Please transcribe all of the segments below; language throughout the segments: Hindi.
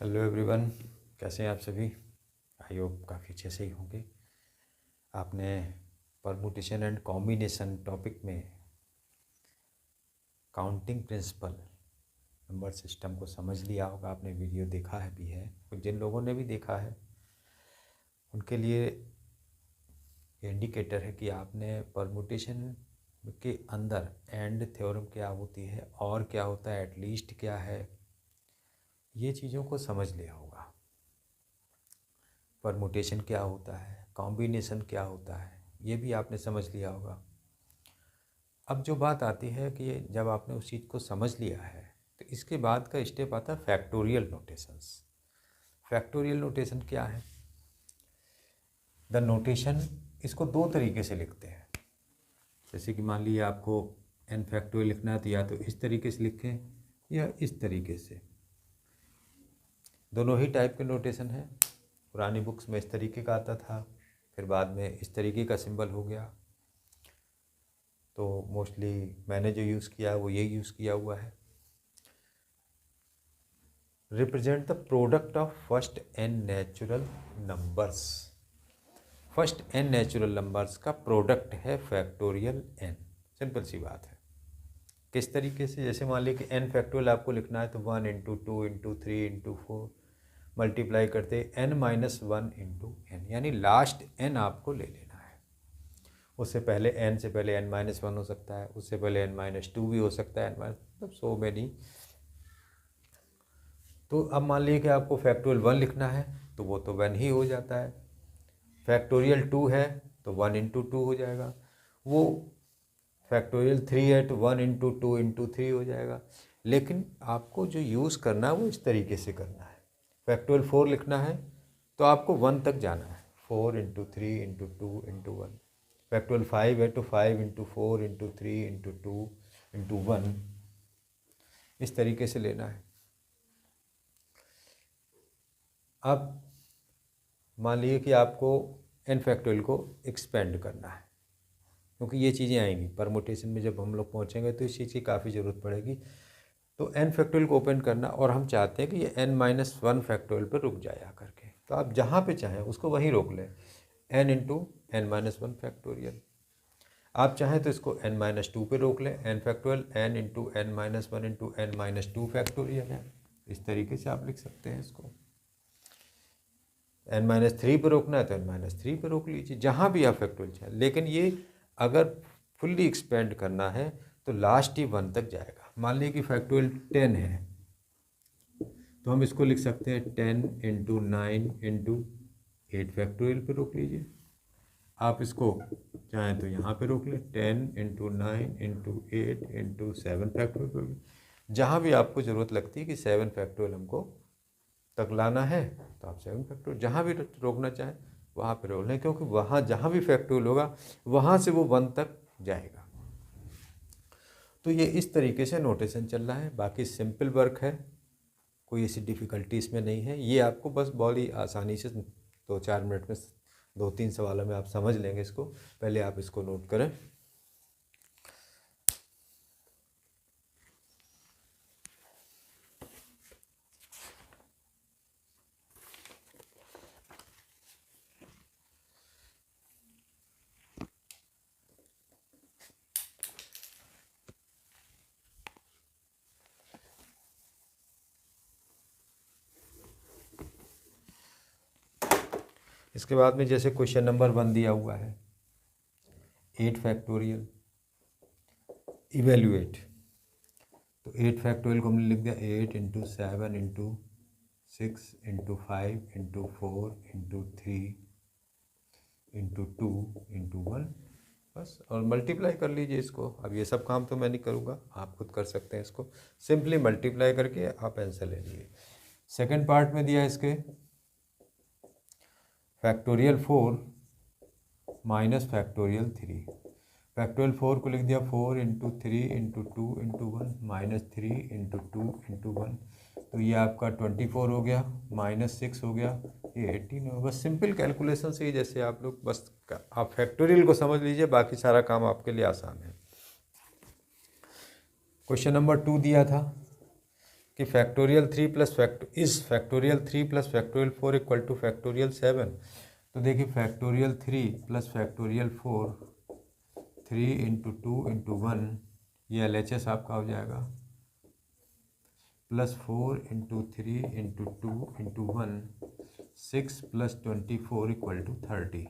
हेलो एवरीवन, कैसे हैं आप सभी। आई होप काफ़ी अच्छे से ही होंगे। आपने परमुटेशन एंड कॉम्बिनेशन टॉपिक में काउंटिंग प्रिंसिपल नंबर सिस्टम को समझ लिया होगा। आपने वीडियो देखा है भी है, और जिन लोगों ने भी देखा है उनके लिए ये इंडिकेटर है कि आपने परमुटेशन के अंदर एंड थ्योरम क्या होती है और क्या होता है, एटलीस्ट क्या है, ये चीज़ों को समझ लिया होगा। परमुटेशन क्या होता है, कॉम्बिनेशन क्या होता है, ये भी आपने समझ लिया होगा। अब जो बात आती है कि जब आपने उस चीज़ को समझ लिया है तो इसके बाद का स्टेप आता है फैक्टोरियल नोटेशंस। फैक्टोरियल नोटेशन क्या है? द नोटेशन, इसको दो तरीके से लिखते हैं। जैसे कि मान लीजिए आपको एन फैक्टोरियल लिखना है तो या तो इस तरीके से लिखें या इस तरीके से। दोनों ही टाइप के नोटेशन हैं। पुरानी बुक्स में इस तरीके का आता था, फिर बाद में इस तरीके का सिंबल हो गया। तो मोस्टली मैंने जो यूज़ किया है वो ये यूज़ किया हुआ है। Represent the product of first n natural numbers. First n natural numbers का प्रोडक्ट है फैक्टोरियल एन। सिंपल सी बात है। किस तरीके से? जैसे मान लीजिए कि एन फैक्टोरियल आपको लिखना है तो 1 इंटू 2 इंटू 3 इंटू 4 मल्टीप्लाई करते एन माइनस 1 इंटू एन, यानी लास्ट एन आपको ले लेना है। उससे पहले एन से पहले एन माइनस 1 हो सकता है, उससे पहले एन माइनस 2 भी हो सकता है, एन माइनस मतलब सो मैनी। तो अब मान लीजिए कि आपको फैक्टोरियल 1 लिखना है तो वो तो 1 ही हो जाता है। फैक्टोरियल 2 है तो 1 इंटू 2 हो जाएगा। वो फैक्टोरियल 3 है तो 1 इंटू 2 इंटू 3 हो जाएगा। लेकिन आपको जो यूज़ करना है वो इस तरीके से करना है। फैक्टोरियल 4 लिखना है तो आपको 1 तक जाना है, 4 इंटू 3 इंटू 2 इंटू 1। फैक्टोरियल 5 है तो 5 इंटू 4 इंटू 3 इंटू 2 इंटू 1, इस तरीके से लेना है। अब मान लीजिए कि आपको एन फैक्टोरियल को एक्सपेंड करना है, क्योंकि ये चीज़ें आएंगी परमुटेशन में। जब हम लोग पहुँचेंगे तो इस चीज़ की काफ़ी ज़रूरत पड़ेगी। तो एन फैक्टोरियल को ओपन करना, और हम चाहते हैं कि ये एन माइनस 1 फैक्टोरियल पर रुक जाए आकर के। तो आप जहाँ पे चाहें उसको वहीं रोक लें, n into n minus 1 factorial. आप चाहें तो इसको एन माइनस 2 पर रोक लें, n factorial n into n minus 1 into n minus 2 factorial है। इस तरीके से आप लिख सकते हैं इसको। एन माइनस 3 पर रोकना है तो एन माइनस 3 पर रोक लीजिए, जहाँ भी आप फैक्टोरियल चाहें। लेकिन ये अगर फुल्ली एक्सपेंड करना है तो लास्ट ही 1 तक जाएगा। मान लीजिए कि फैक्टोरियल 10 है तो हम इसको लिख सकते हैं 10 इंटू 9 इंटू 8 फैक्टोरियल पर रोक लीजिए। आप इसको चाहें तो यहाँ पे रोक लें, 10 इंटू 9 इंटू 8 इंटू 7 फैक्टोरियल। जहाँ भी आपको ज़रूरत लगती है कि 7 फैक्टोरियल हमको तक लाना है तो आप 7 फैक्टोरियल जहाँ भी रोकना चाहें वहाँ पे रोक लें, क्योंकि वहाँ जहाँ भी फैक्टोरियल होगा वहाँ से वो 1 तक जाएगा। तो ये इस तरीके से नोटेशन चल रहा है। बाकी सिंपल वर्क है, कोई ऐसी डिफ़िकल्टी इसमें नहीं है। ये आपको बस बहुत ही आसानी से 2-4 मिनट में 2-3 सवालों में आप समझ लेंगे इसको। पहले आप इसको नोट करें। इसके बाद में जैसे क्वेश्चन नंबर 1 दिया हुआ है 8 फैक्टोरियल इवेल्युएट। तो 8 फैक्टोरियल को हमने लिख दिया 8 into 7 into 6 into 5 into 4 into 3 into 2 into 1, बस। और मल्टीप्लाई कर लीजिए इसको। अब ये सब काम तो मैं नहीं करूँगा, आप खुद कर सकते हैं इसको। सिंपली मल्टीप्लाई करके आप आंसर ले लीजिए। सेकेंड पार्ट में दिया इसके फैक्टोरियल 4 माइनस फैक्टोरियल 3। फैक्टोरियल 4 को लिख दिया 4 into 3 into 2 into 1 minus 3 into 2 into 1। तो ये आपका 24 हो गया, माइनस 6 हो गया, ये 18 हो। बस सिंपल कैलकुलेशन से ही, जैसे आप लोग बस आप फैक्टोरियल को समझ लीजिए, बाकी सारा काम आपके लिए आसान है। क्वेश्चन नंबर 2 दिया था कि factorial 3 plus factorial 3 plus factorial 4 equal to factorial 7। तो देखिए factorial 3 plus factorial 4, 3 into 2 into 1, ये LHS आपका हो जाएगा, plus 4 into 3 into 2 into 1, 6 plus 24 equal to 30।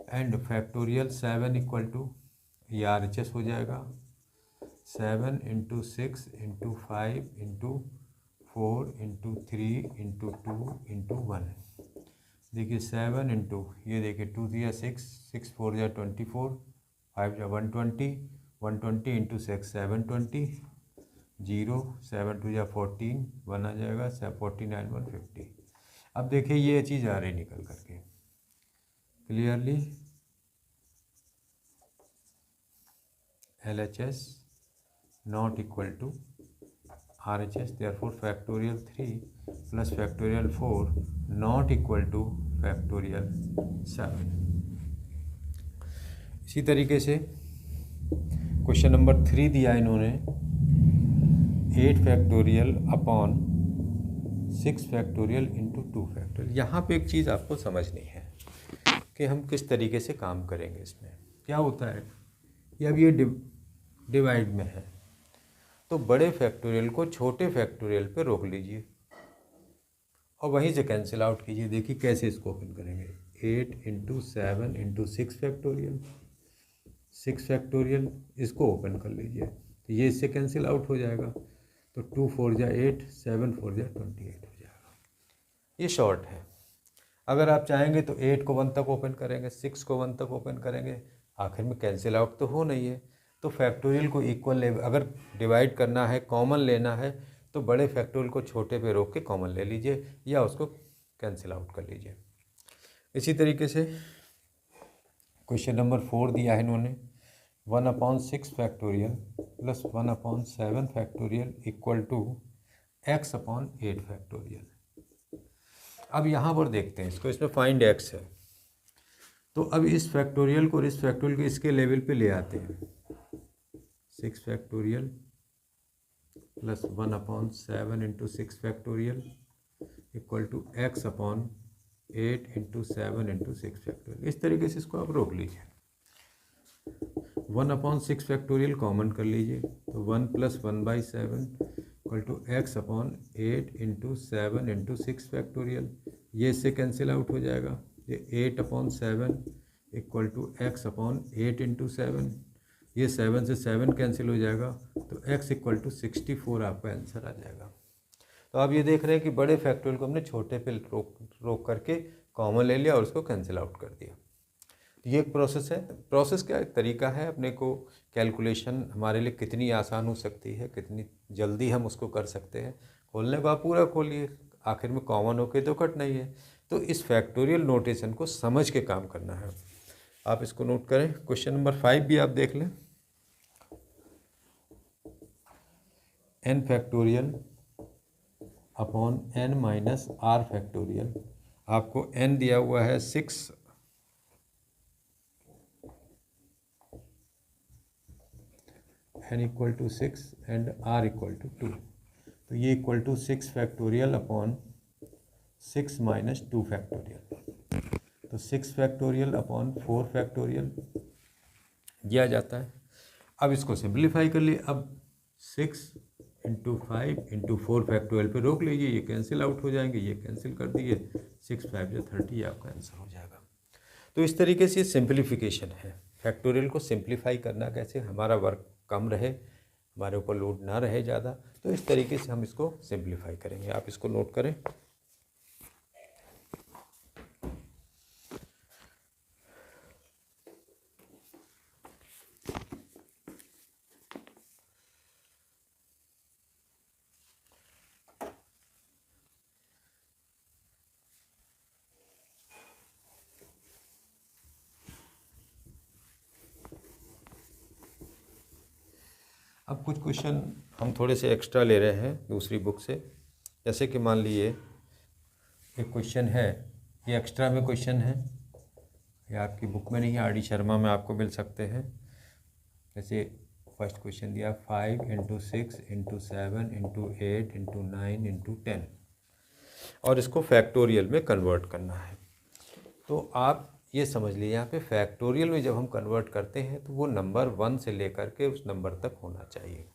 And factorial 7 equal to, ये RHS हो जाएगा, 7 into 6 into 5 into 4 into 3 into 2 into 1। देखिए 7 इंटू, ये देखिए 2 दिया 6, 6 4 या 24, 5 या 120, 120 इंटू 6 720, 0 7 2 या 14, 1 आ जाएगा 49 150। अब देखिए ये चीज़ आ रही निकल करके clearly, LHS not equal to RHS, therefore factorial 3 plus factorial 4 not equal to factorial 7। इसी तरीके से क्वेश्चन नंबर 3 दिया इन्होंने, 8 factorial upon 6 factorial into 2 factorial. यहाँ पे एक चीज़ आपको समझनी है कि हम किस तरीके से काम करेंगे। इसमें क्या होता है कि अब ये डिवाइड में है, तो बड़े फैक्टोरियल को छोटे फैक्टोरियल पे रोक लीजिए और वहीं से कैंसिल आउट कीजिए। देखिए कैसे इसको ओपन करेंगे, 8 इंटू 7 इंटू 6 फैक्टोरियल, 6 फैक्टोरियल, इसको ओपन कर लीजिए तो ये इससे कैंसिल आउट हो जाएगा। तो 2 4 जा 8, 7 4 जा 28 हो जाएगा। ये शॉर्ट है। अगर आप चाहेंगे तो 8 को 1 तक ओपन करेंगे, 6 को 1 तक ओपन करेंगे, आखिर में कैंसिल आउट तो हो नहीं है। तो फैक्टोरियल को इक्वल ले, अगर डिवाइड करना है, कॉमन लेना है, तो बड़े फैक्टोरियल को छोटे पे रोक के कॉमन ले लीजिए या उसको कैंसिल आउट कर लीजिए। इसी तरीके से क्वेश्चन नंबर 4 दिया है इन्होंने, 1/6 factorial plus 1/7 factorial equal to x/8 factorial. अब यहाँ पर देखते हैं इसको, इसमें फाइंड x है, तो अब इस फैक्टोरियल को और इस फैक्टोरियल को इसके लेवल पे ले आते हैं। 6 factorial plus 1/7 into 6 factorial equal to x/8 into 7 into 6 factorial. इस तरीके से इसको आप रोक लीजिए। 1/6 फैक्टोरियल कॉमन कर लीजिए, तो 1 plus 1/7 equal to x/8 into 7 into 6 factorial, ये इससे कैंसिल आउट हो जाएगा। ये 8/7 इक्वल टू x/8 इंटू 7, ये 7 से 7 कैंसिल हो जाएगा, तो x इक्वल टू 64 आपका आंसर आ जाएगा। तो आप ये देख रहे हैं कि बड़े फैक्टोरियल को हमने छोटे पे रोक करके कॉमन ले लिया और उसको कैंसिल आउट कर दिया। तो ये एक प्रोसेस है। प्रोसेस का एक तरीका है, अपने को कैलकुलेशन हमारे लिए कितनी आसान हो सकती है, कितनी जल्दी हम उसको कर सकते हैं। खोलने को आप पूरा खोलिए, आखिर में कॉमन होके तो कट नहीं है। तो इस फैक्टोरियल नोटेशन को समझ के काम करना है। आप इसको नोट करें। क्वेश्चन नंबर 5 भी आप देख लें, n factorial upon n minus r factorial. आपको n दिया हुआ है 6, n equal to 6 and r equal to 2। तो ये equal to 6 factorial upon 6 minus 2 factorial. तो 6 फैक्टोरियल अपॉन 4 फैक्टोरियल दिया जाता है। अब इसको सिंप्लीफाई कर लिए। अब 6 इंटू 5 इंटू 4 फैक्टोरियल पे रोक लीजिए, ये कैंसिल आउट हो जाएंगे, ये कैंसिल कर दिए, 6 5 या 30 आपका आंसर हो जाएगा। तो इस तरीके से सिंप्लीफिकेशन है। फैक्टोरियल को सिंप्लीफाई करना कैसे, हमारा वर्क कम रहे, हमारे ऊपर लोड ना रहे ज़्यादा, तो इस तरीके से हम इसको सिंप्लीफाई करेंगे। आप इसको नोट करें। अब कुछ क्वेश्चन हम थोड़े से एक्स्ट्रा ले रहे हैं दूसरी बुक से। जैसे कि मान लीजिए एक क्वेश्चन है, ये एक्स्ट्रा में क्वेश्चन है, ये आपकी बुक में नहीं है, RD शर्मा में आपको मिल सकते हैं। जैसे फर्स्ट क्वेश्चन दिया 5 into 6 into 7 into 8 into 9 into 10 और इसको फैक्टोरियल में कन्वर्ट करना है। तो आप ये समझ लीजिए यहाँ पे फैक्टोरियल में जब हम कन्वर्ट करते हैं तो वो नंबर 1 से लेकर के उस नंबर तक होना चाहिए।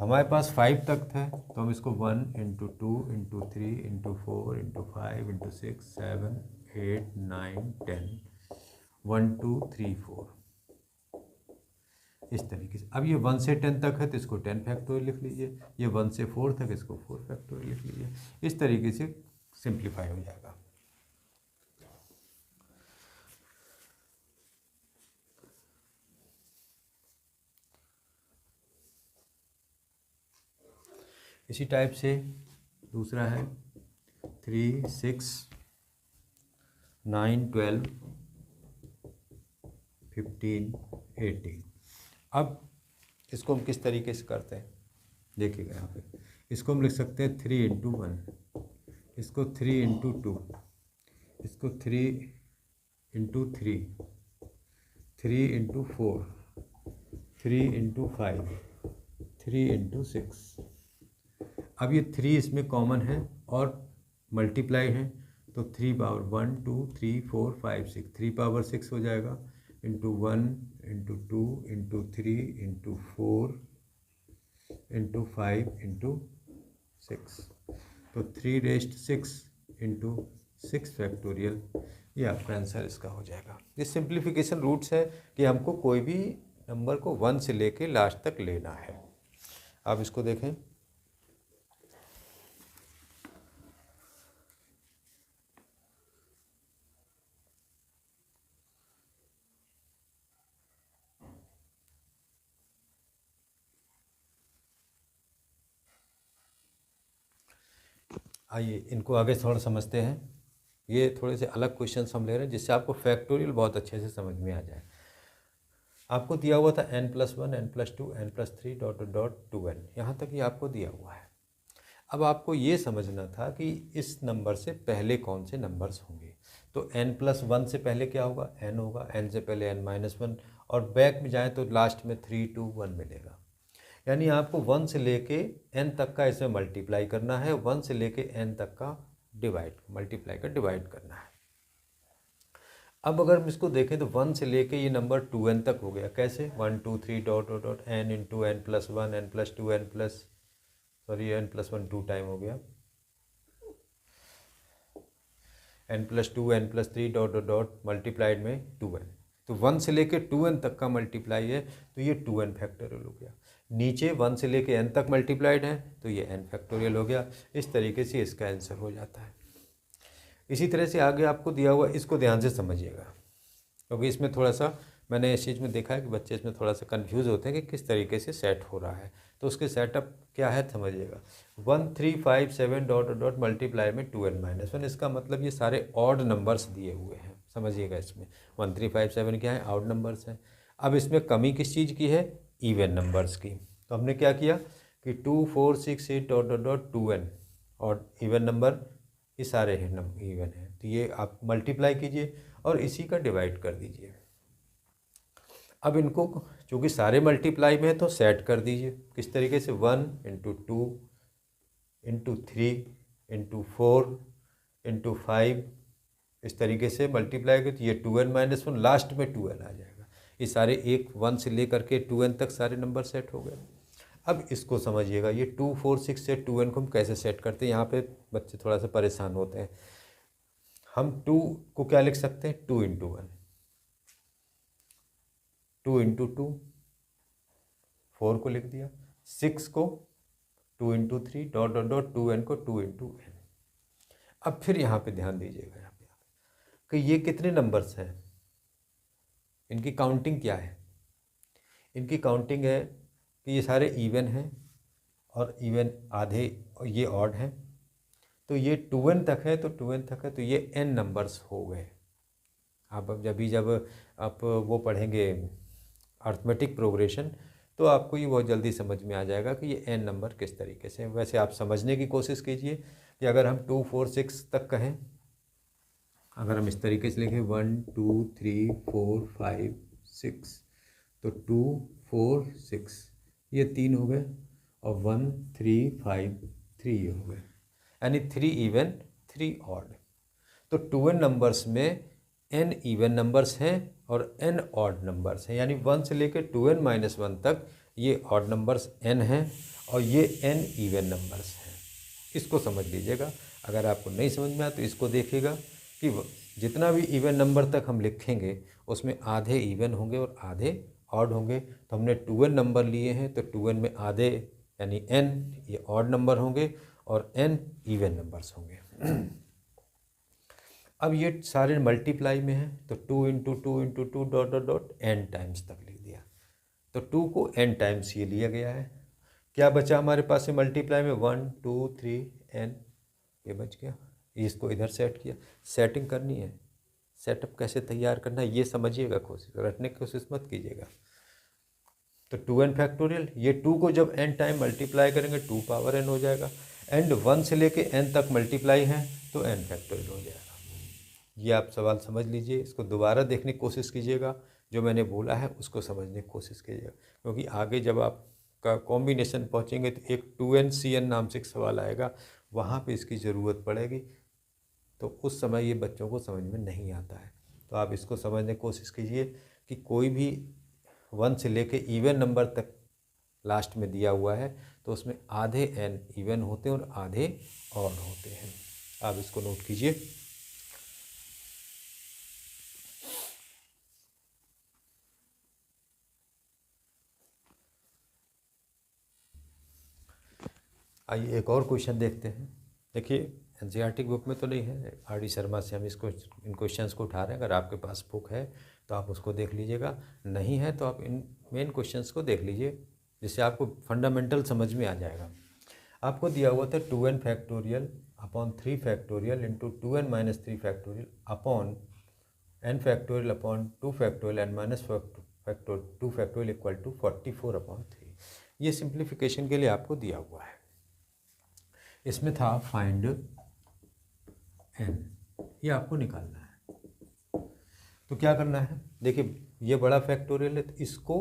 तो हमारे पास 5 तक था तो हम इसको 1 into 2 into 3 into 4 into 5 into 6 7 8 9 10 1 2 3 4 इस तरीके से। अब ये 1 से 10 तक है तो इसको 10 फैक्टोरियल लिख लीजिए, ये 1 से 4 तक इसको 4 फैक्टोरियल लिख लीजिए। इस तरीके से सिंप्लीफाई हो जाएगा। इसी टाइप से दूसरा है 3 6 9 12 15 18। अब इसको हम किस तरीके से करते हैं देखिएगा यहाँ पे, इसको हम लिख सकते हैं 3 इंटू 1, इसको 3 इंटू 2, इसको 3 इंटू 3, 3 इंटू 4, 3 इंटू 5, 3 इंटू 6। अब ये 3 इसमें कॉमन है और मल्टीप्लाई है तो 3 पावर 1 2 3 4 5 6, 3 पावर 6 हो जाएगा into 1 into 2 into 3 into 4 into 5 into 6, तो 3 रेस्ट 6 इंटू 6 फैक्टोरियल, ये आपका आंसर इसका हो जाएगा। ये सिंप्लीफिकेशन रूट्स है कि हमको कोई भी नंबर को 1 से लेके लास्ट तक लेना है। आप इसको देखें, आइए इनको आगे थोड़ा समझते हैं। ये थोड़े से अलग क्वेश्चन हम ले रहे हैं जिससे आपको फैक्टोरियल बहुत अच्छे से समझ में आ जाए। आपको दिया हुआ था n+1 n+2 n+3 dot dot 2n, यहाँ तक ये आपको दिया हुआ है। अब आपको ये समझना था कि इस नंबर से पहले कौन से नंबर्स होंगे। तो n+1 से पहले क्या होगा, n होगा, n से पहले n-1 और बैक में जाएँ तो लास्ट में 3 2 1 मिलेगा। यानी आपको 1 से लेके n तक का इसमें मल्टीप्लाई करना है, 1 से लेके n तक का मल्टीप्लाई का डिवाइड करना है। अब अगर हम इसको देखें तो 1 से लेके ये नंबर 2n तक हो गया। कैसे, 1 2 3 dot dot dot n into n+1 n+2 n+1 2 time हो गया, n+2 n+3 dot dot dot multiplied में 2n। तो 1 से लेके 2n तक का मल्टीप्लाई है तो ये 2n फैक्टोरियल हो गया। नीचे 1 से लेके n तक मल्टीप्लाइड है तो ये n फैक्टोरियल हो गया। इस तरीके से इसका आंसर हो जाता है। इसी तरह से आगे आपको दिया हुआ, इसको ध्यान से समझिएगा क्योंकि इसमें थोड़ा सा मैंने इस चीज़ में देखा है कि बच्चे इसमें थोड़ा सा कंफ्यूज होते हैं कि किस तरीके से सेट हो रहा है। तो उसके सेटअप क्या है समझिएगा। 1 3 5 7 डॉट डॉट मल्टीप्लाई में 2n-1, इसका मतलब ये सारे ऑड नंबर्स दिए हुए हैं, समझिएगा। इसमें 1 3 5 7 क्या है, ऑड नंबर्स हैं। अब इसमें कमी किस चीज़ की है, इवन नंबर्स की। तो हमने क्या किया कि 2 4 6 8 डॉट डॉट डॉट 2n और इवन नंबर ये सारे हैं इवन हैं, तो ये आप मल्टीप्लाई कीजिए और इसी का डिवाइड कर दीजिए। अब इनको चूँकि सारे मल्टीप्लाई में है तो सेट कर दीजिए। किस तरीके से, 1 इंटू 2 इंटू 3 इंटू 4 इंटू 5, इस तरीके से मल्टीप्लाई कर तो ये 2n-1 लास्ट में 2n आ जाएगा। ये सारे 1 से लेकर के 2n तक सारे नंबर सेट हो गए। अब इसको समझिएगा, ये 2 4 6 से 2n को हम कैसे सेट करते हैं, यहाँ पे बच्चे थोड़ा सा परेशान होते हैं। हम 2 को क्या लिख सकते हैं, 2 इंटू 1, 2 इंटू 2, 4 को लिख दिया, 6 को 2 into 3 dot dot dot 2n को 2 इंटू n। अब फिर यहाँ पे ध्यान दीजिएगा यहाँ पे कि ये कितने नंबर्स हैं, इनकी काउंटिंग क्या है। इनकी काउंटिंग है कि ये सारे इवन हैं और इवन आधे और ये ऑड हैं। तो ये 2n तक है तो 2n तक है तो ये n नंबर्स हो गए। आप अब जब आप वो पढ़ेंगे अर्थमेटिक प्रोग्रेशन तो आपको ये बहुत जल्दी समझ में आ जाएगा कि ये n नंबर किस तरीके से। वैसे आप समझने की कोशिश कीजिए कि अगर हम 2 4 6 तक कहें, अगर हम इस तरीके से लिखें 1 2 3 4 5 6, तो 2 4 6, ये 3 हो गए, और 1 3 5 3 ये हो गए, यानी 3 इवन 3 ऑड। तो 2n नंबर्स में n इवन नंबर्स हैं और n ऑड नंबर्स हैं, यानी 1 से लेकर 2n-1 तक ये ऑड नंबर्स n हैं और ये n इवन नंबर्स हैं। इसको समझ लीजिएगा। अगर आपको नहीं समझ में आया तो इसको देखिएगा कि जितना भी इवन नंबर तक हम लिखेंगे उसमें आधे इवन होंगे और आधे ऑड होंगे। तो हमने 2n नंबर लिए हैं, तो 2n में आधे यानी n ये ऑड नंबर होंगे और n इवन नंबर्स होंगे। अब ये सारे मल्टीप्लाई में हैं, तो 2 into 2 into 2 dot dot dot n times तक लिख दिया। तो 2 को n टाइम्स ये लिया गया है। क्या बचा हमारे पास से मल्टीप्लाई में? 1 2 3 n, ये बच गया। इसको इधर सेट किया। सेटिंग करनी है, सेटअप कैसे तैयार करना है ये समझिएगा, कोशिश रटने की कोशिश मत कीजिएगा। तो 2n फैक्टोरियल, ये 2 को जब n टाइम मल्टीप्लाई करेंगे 2 पावर n हो जाएगा, एंड 1 से लेके n तक मल्टीप्लाई है तो n फैक्टोरियल हो जाएगा। ये आप सवाल समझ लीजिए, इसको दोबारा देखने की कोशिश कीजिएगा, जो मैंने बोला है उसको समझने की कोशिश कीजिएगा, क्योंकि आगे जब आपका कॉम्बिनेशन पहुंचेंगे तो एक 2n-cn नाम से एक सवाल आएगा, वहाँ पे इसकी ज़रूरत पड़ेगी, तो उस समय ये बच्चों को समझ में नहीं आता है। तो आप इसको समझने की कोशिश कीजिए कि कोई भी 1 से लेके इवन नंबर तक लास्ट में दिया हुआ है तो उसमें आधे n इवन होते हैं और आधे ऑड होते हैं। आप इसको नोट कीजिए। आइए एक और क्वेश्चन देखते हैं। देखिए एनसीईआरटी बुक में तो नहीं है, आर डी शर्मा से हम इन क्वेश्चंस को उठा रहे हैं। अगर आपके पास बुक है तो आप उसको देख लीजिएगा, नहीं है तो आप इन मेन क्वेश्चंस को देख लीजिए, जिससे आपको फंडामेंटल समझ में आ जाएगा। आपको दिया हुआ था 2n factorial upon 3 factorial into 2n-3 factorial upon n factorial upon 2 factorial n minus 2 factorial equal to 44/3। ये सिंप्लीफिकेशन के लिए आपको दिया हुआ है। इसमें था फाइंड n, ये आपको निकालना है। तो क्या करना है, देखिए ये बड़ा फैक्टोरियल है तो इसको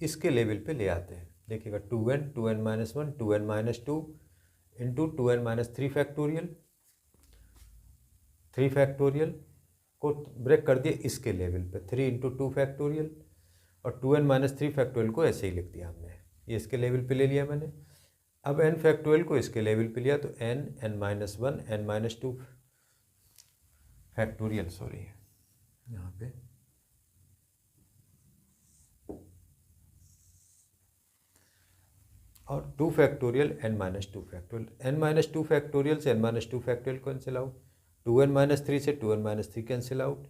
इसके लेवल पे ले आते हैं। देखिएगा 2n 2n-1 2n-2 into 2n-3 factorial, 3 factorial को ब्रेक कर दिया इसके लेवल पे, 3 इंटू 2 फैक्टोरियल, और 2n-3 फैक्टोरियल को ऐसे ही लिख दिया हमने, ये इसके लेवल पे ले लिया मैंने। अब n फैक्टोरियल को इसके लेवल पे लिया तो n n-1 n-2 factorial, sorry यहाँ पे और 2 factorial n-2 factorial, n-2 factorial से n-2 factorial cancel out, 2n-3 से 2n-3 कैंसिल आउट,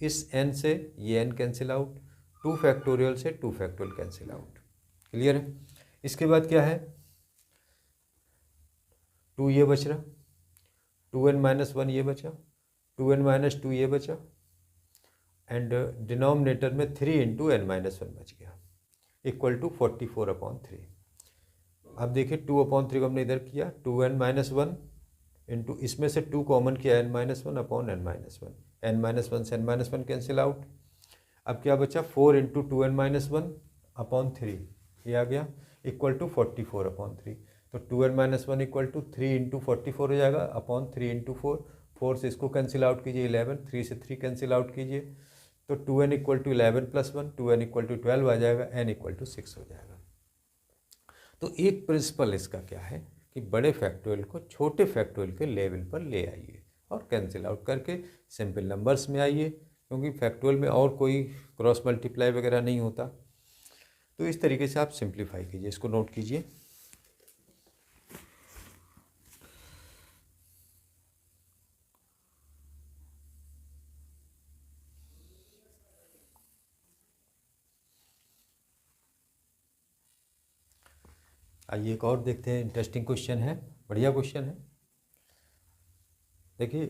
इस n से ये n कैंसिल आउट, 2 फैक्टोरियल से 2 फैक्टोरियल कैंसिल आउट। क्लियर है? इसके बाद क्या है, 2 ये बच रहा, 2n-1 ये बचा, 2n-2 ये बचा, एंड डिनोमिनेटर में 3 इंटू n-1 बच गया, इक्वल टू 44/3। अब देखिए 2/3 को हमने इधर किया, 2n-1 इंटू इसमें से 2 कॉमन किया, n-1 अपॉन n-1, n-1 से n-1 कैंसिल आउट। अब क्या बचा, 4 इंटू 2n-1 अपॉन 3, ये आ गया, इक्वल टू 44/3। तो 2n-1 इक्वल टू 3 इंटू 44 हो जाएगा अपॉन 3 इंटू 4, 4 से इसको कैंसिल आउट कीजिए 11, 3 से 3 कैंसिल आउट कीजिए तो 2n equal to 11 + 1, 2n equal to 12 आ जाएगा, n इक्वल टू 6 हो जाएगा। तो एक प्रिंसिपल इसका क्या है कि बड़े फैक्टोरियल को छोटे फैक्टोरियल के लेवल पर ले आइए और कैंसिल आउट करके सिंपल नंबर्स में आइए, क्योंकि फैक्टोरियल में और कोई क्रॉस मल्टीप्लाई वगैरह नहीं होता। तो इस तरीके से आप सिंप्लीफाई कीजिए, इसको नोट कीजिए। आइए एक और देखते हैं, इंटरेस्टिंग क्वेश्चन है, बढ़िया क्वेश्चन है। देखिए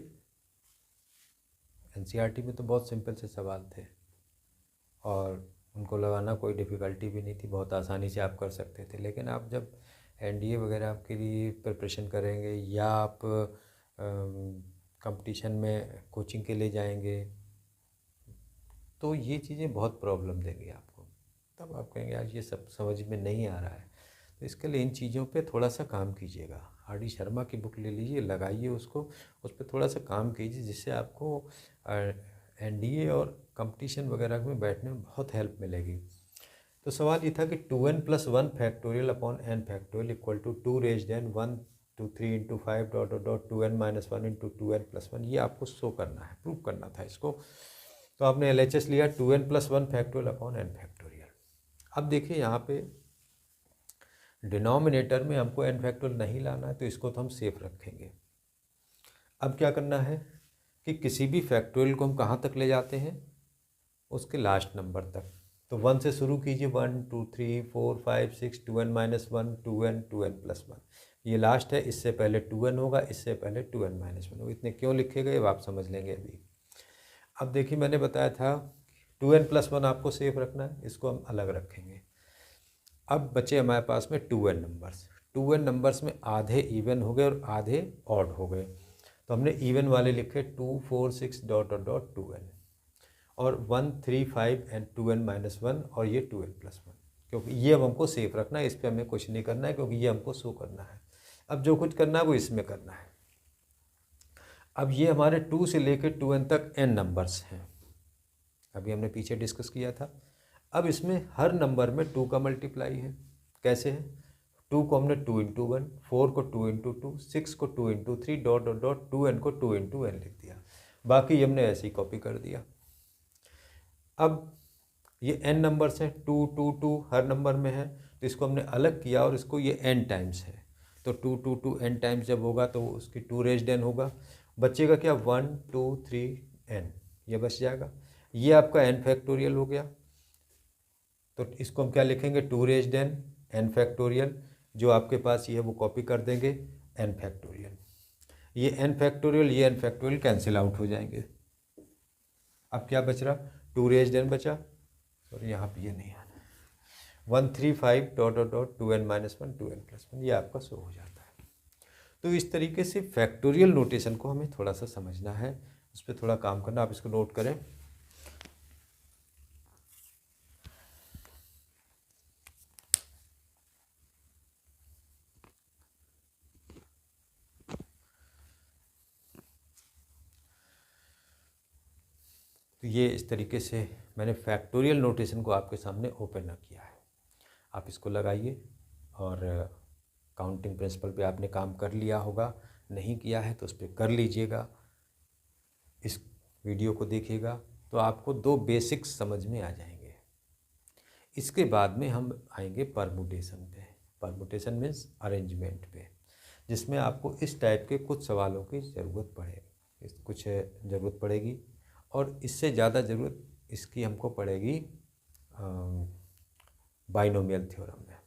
एनसीईआरटी में तो बहुत सिंपल से सवाल थे और उनको लगाना कोई डिफ़िकल्टी भी नहीं थी, बहुत आसानी से आप कर सकते थे। लेकिन आप जब एनडीए वगैरह आपके लिए प्रिपरेशन करेंगे या आप कंपटीशन में कोचिंग के लिए जाएंगे तो ये चीज़ें बहुत प्रॉब्लम देंगी आपको। तब आप कहेंगे यार ये सब समझ में नहीं आ रहा है। तो इसके लिए इन चीज़ों पे थोड़ा सा काम कीजिएगा। आर डी शर्मा की बुक ले लीजिए, लगाइए उसको, उस पर थोड़ा सा काम कीजिए, जिससे आपको एनडीए और कंपटीशन वगैरह में बैठने में बहुत हेल्प मिलेगी। तो सवाल ये था कि 2n+1 factorial upon n factorial equal to 2 raised n 1 to 3 into 5 dot dot dot 2n-1 into 2n+1, ये आपको शो करना है, प्रूव करना था इसको। तो आपने LHS लिया 2n+1 factorial upon n factorial. अब देखिए यहाँ पे डिनोमिनेटर में हमको n फैक्टोरियल नहीं लाना है, तो इसको तो हम सेफ रखेंगे। अब क्या करना है कि किसी भी फैक्टोरियल को हम कहाँ तक ले जाते हैं, उसके लास्ट नंबर तक। तो 1 से शुरू कीजिए, 1 2 3 4 5 6 2n-1 2n+1, ये लास्ट है। इससे पहले 2n होगा, इससे पहले 2n-1 होगा। इतने क्यों लिखे गए आप समझ लेंगे अभी। अब देखिए मैंने बताया था 2n+1 आपको सेफ रखना है, इसको हम अलग रखेंगे। अब बचे हमारे पास में 2n नंबर्स। 2n नंबर्स में आधे इवन हो गए और आधे ऑड हो गए, तो हमने इवन वाले लिखे 2 4 6 डॉट डॉट डॉट 2n, और 1 3 5 एंड 2n-1, और ये 2n+1, क्योंकि ये अब हमको सेफ रखना है, इस पर हमें कुछ नहीं करना है, क्योंकि ये हमको शो करना है। अब जो कुछ करना है वो इसमें करना है। अब ये हमारे 2 से लेकर 2n तक n नंबर्स हैं, अभी हमने पीछे डिस्कस किया था। अब इसमें हर नंबर में 2 का मल्टीप्लाई है। कैसे है? 2 को हमने 2 इंटू 1, 4 को 2 इंटू 2, 6 को 2 into 3 dot dot dot 2n को 2 इंटू n लिख दिया। बाकी हमने ऐसे ही कॉपी कर दिया। अब ये n नंबर्स हैं, 2 2 2 हर नंबर में है, तो इसको हमने अलग किया और इसको ये n टाइम्स है। तो 2 2 2 n टाइम्स जब होगा तो उसकी 2 रेज्ड n होगा। बचेगा क्या? 1 2 3 n, ये बच जाएगा। ये आपका n फैक्टोरियल हो गया। तो इसको हम क्या लिखेंगे? 2 रेज्ड n, n फैक्टोरियल। जो आपके पास ये है वो कॉपी कर देंगे, n फैक्टोरियल। ये n फैक्टोरियल, ये n फैक्टोरियल कैंसिल आउट हो जाएंगे। अब क्या बच रहा? 2 रेज्ड n बचा, और यहाँ पे ये नहीं आना, 1 3 5 dot dot dot 2n-1 2n+1, ये आपका शो हो जाता है। तो इस तरीके से फैक्टोरियल नोटेशन को हमें थोड़ा सा समझना है, उस पर थोड़ा काम करना। आप इसको नोट करें। तो ये इस तरीके से मैंने फैक्टोरियल नोटेशन को आपके सामने ओपन किया है। आप इसको लगाइए, और काउंटिंग प्रिंसिपल पे आपने काम कर लिया होगा, नहीं किया है तो उस पर कर लीजिएगा। इस वीडियो को देखिएगा तो आपको 2 बेसिक्स समझ में आ जाएंगे। इसके बाद में हम आएंगे परमुटेशन पे। परमुटेशन मीन्स अरेंजमेंट पे, जिसमें आपको इस टाइप के कुछ सवालों की ज़रूरत पड़ेगी, और इससे ज़्यादा ज़रूरत इसकी हमको पड़ेगी बाइनोमियल थ्योरम में।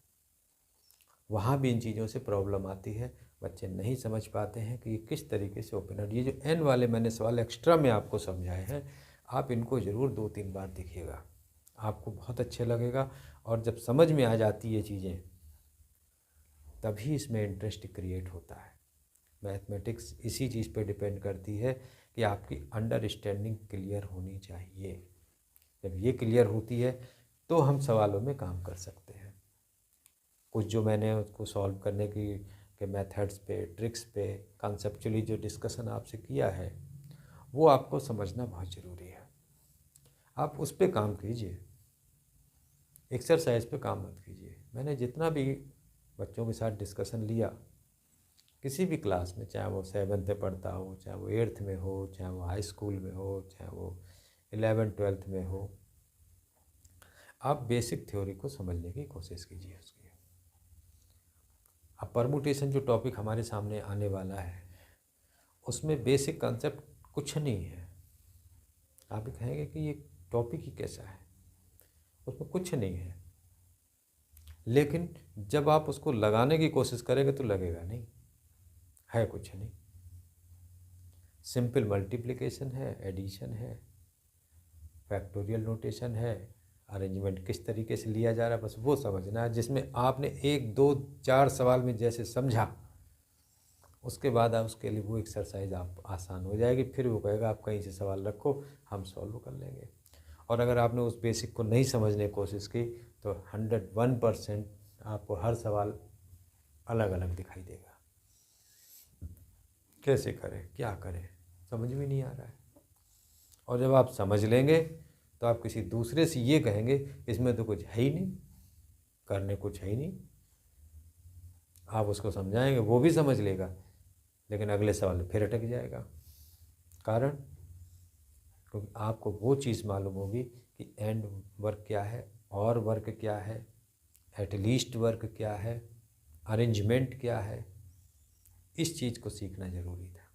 वहाँ भी इन चीज़ों से प्रॉब्लम आती है, बच्चे नहीं समझ पाते हैं कि ये किस तरीके से ओपन है। ये जो n वाले मैंने सवाल एक्स्ट्रा में आपको समझाए हैं, आप इनको ज़रूर 2-3 बार देखिएगा, आपको बहुत अच्छे लगेगा। और जब समझ में आ जाती ये चीज़ें, तभी इसमें इंटरेस्ट क्रिएट होता है। मैथमेटिक्स इसी चीज़ पे डिपेंड करती है कि आपकी अंडरस्टैंडिंग क्लियर होनी चाहिए। जब ये क्लियर होती है तो हम सवालों में काम कर सकते हैं। कुछ जो मैंने उसको सॉल्व करने के मेथड्स पे, ट्रिक्स पे, कॉन्सेप्चुअली जो डिस्कशन आपसे किया है, वो आपको समझना बहुत ज़रूरी है। आप उस पे काम कीजिए, एक्सरसाइज पे काम मत कीजिए। मैंने जितना भी बच्चों के साथ डिस्कशन लिया, किसी भी क्लास में, चाहे वो 7th में पढ़ता हो, चाहे वो 8th में हो, चाहे वो हाई स्कूल में हो, चाहे वो 11th-12th में हो, आप बेसिक थ्योरी को समझने की कोशिश कीजिए उसकी। अब परमुटेशन जो टॉपिक हमारे सामने आने वाला है, उसमें बेसिक कंसेप्ट कुछ नहीं है। आप कहेंगे कि ये टॉपिक ही कैसा है, उसमें कुछ नहीं है। लेकिन जब आप उसको लगाने की कोशिश करेंगे तो लगेगा नहीं, है कुछ नहीं। सिंपल मल्टीप्लिकेशन है, एडिशन है, फैक्टोरियल नोटेशन है, अरेंजमेंट किस तरीके से लिया जा रहा है, बस वो समझना है। जिसमें आपने 1 2 4 सवाल में जैसे समझा, उसके बाद आप उसके लिए वो एक्सरसाइज आप आसान हो जाएगी। फिर वो कहेगा आप कहीं से सवाल रखो, हम सॉल्व कर लेंगे। और अगर आपने उस बेसिक को नहीं समझने की कोशिश की तो 101% आपको हर सवाल अलग अलग दिखाई देगा। कैसे करें, क्या करें, समझ में नहीं आ रहा है। और जब आप समझ लेंगे तो आप किसी दूसरे से ये कहेंगे इसमें तो कुछ है ही नहीं, करने कुछ है ही नहीं। आप उसको समझाएंगे, वो भी समझ लेगा, लेकिन अगले सवाल फिर अटक जाएगा। कारण, क्योंकि आपको वो चीज़ मालूम होगी कि एंड वर्क क्या है, और वर्क क्या है, एटलीस्ट वर्क क्या है, अरेंजमेंट क्या है। इस चीज़ को सीखना ज़रूरी था।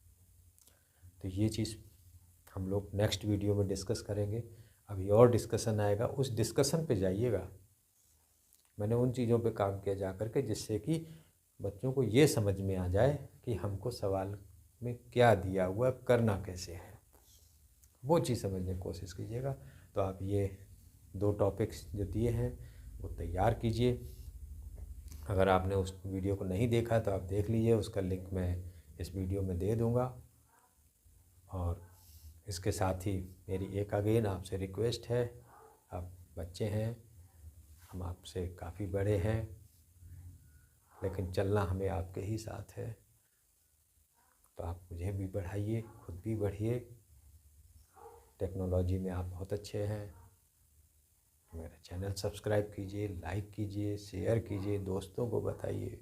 तो ये चीज़ हम लोग नेक्स्ट वीडियो में डिस्कस करेंगे। अभी और डिस्कशन आएगा, उस डिस्कशन पे जाइएगा। मैंने उन चीज़ों पे काम किया जा कर के, जिससे कि बच्चों को ये समझ में आ जाए कि हमको सवाल में क्या दिया हुआ, करना कैसे है, वो चीज़ समझने की कोशिश कीजिएगा। तो आप ये 2 टॉपिक्स जो दिए हैं वो तैयार कीजिए। अगर आपने उस वीडियो को नहीं देखा तो आप देख लीजिए, उसका लिंक मैं इस वीडियो में दे दूँगा। और इसके साथ ही मेरी एक अगेन आपसे रिक्वेस्ट है, आप बच्चे हैं, हम आपसे काफ़ी बड़े हैं, लेकिन चलना हमें आपके ही साथ है। तो आप मुझे भी बढ़ाइए, खुद भी बढ़िए। टेक्नोलॉजी में आप बहुत अच्छे हैं। मेरा चैनल सब्सक्राइब कीजिए, लाइक कीजिए, शेयर कीजिए, दोस्तों को बताइए,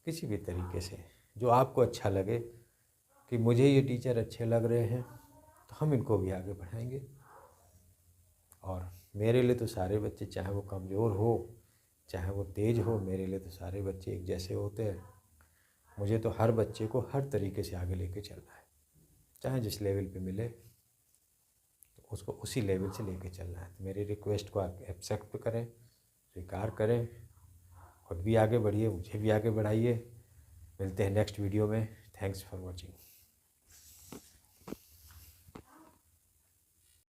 किसी भी तरीके से जो आपको अच्छा लगे कि मुझे ये टीचर अच्छे लग रहे हैं, तो हम इनको भी आगे बढ़ाएंगे। और मेरे लिए तो सारे बच्चे, चाहे वो कमज़ोर हो चाहे वो तेज़ हो, मेरे लिए तो सारे बच्चे एक जैसे होते हैं। मुझे तो हर बच्चे को हर तरीके से आगे लेके चलना है, चाहे जिस लेवल पे मिले तो उसको उसी लेवल से लेके चलना है। तो मेरी रिक्वेस्ट को आप एक्सेप्ट करें, स्वीकार करें, खुद भी आगे बढ़िए, मुझे भी आगे बढ़ाइए। मिलते हैं नेक्स्ट वीडियो में। Thanks for watching.